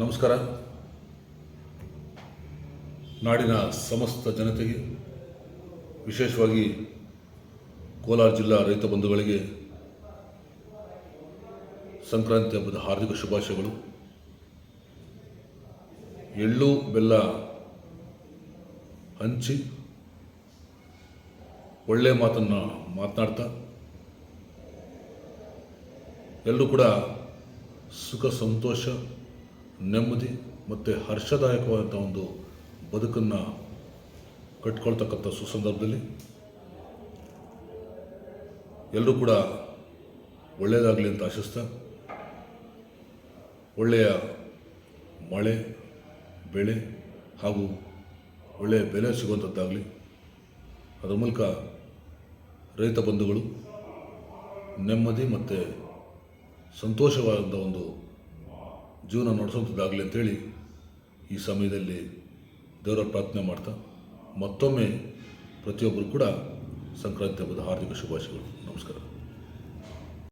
ನಮಸ್ಕಾರ. ನಾಡಿನ ಸಮಸ್ತ ಜನತೆಗೆ, ವಿಶೇಷವಾಗಿ ಕೋಲಾರ ಜಿಲ್ಲಾ ರೈತ ಬಂಧುಗಳಿಗೆ ಸಂಕ್ರಾಂತಿ ಹಬ್ಬದ ಹಾರ್ದಿಕ ಶುಭಾಶಯಗಳು. ಎಳ್ಳು ಬೆಲ್ಲ ಹಂಚಿ ಒಳ್ಳೆಯ ಮಾತನ್ನು ಮಾತನಾಡ್ತಾ ಎಲ್ಲರೂ ಕೂಡ ಸುಖ, ಸಂತೋಷ, ನೆಮ್ಮದಿ ಮತ್ತು ಹರ್ಷದಾಯಕವಾದಂಥ ಒಂದು ಬದುಕನ್ನು ಕಟ್ಕೊಳ್ತಕ್ಕಂಥ ಸುಸಂದರ್ಭದಲ್ಲಿ ಎಲ್ಲರೂ ಕೂಡ ಒಳ್ಳೆಯದಾಗಲಿ ಅಂತ ಆಶಿಸ್ತಾ, ಒಳ್ಳೆಯ ಮಳೆ, ಬೆಳೆ ಹಾಗೂ ಒಳ್ಳೆಯ ಬೆಲೆ ಸಿಗುವಂಥದ್ದಾಗಲಿ, ಅದರ ಮೂಲಕ ರೈತ ಬಂಧುಗಳು ನೆಮ್ಮದಿ ಮತ್ತು ಸಂತೋಷವಾದ ಒಂದು ಜೀವನ ನಡೆಸುವಂಥದ್ದಾಗಲಿ ಅಂತೇಳಿ ಈ ಸಮಯದಲ್ಲಿ ದೇವರ ಪ್ರಾರ್ಥನೆ ಮಾಡ್ತಾ ಮತ್ತೊಮ್ಮೆ ಪ್ರತಿಯೊಬ್ಬರು ಕೂಡ ಸಂಕ್ರಾಂತಿ ಹಬ್ಬದ ಹಾರ್ದಿಕ ಶುಭಾಶಯಗಳು. ನಮಸ್ಕಾರ.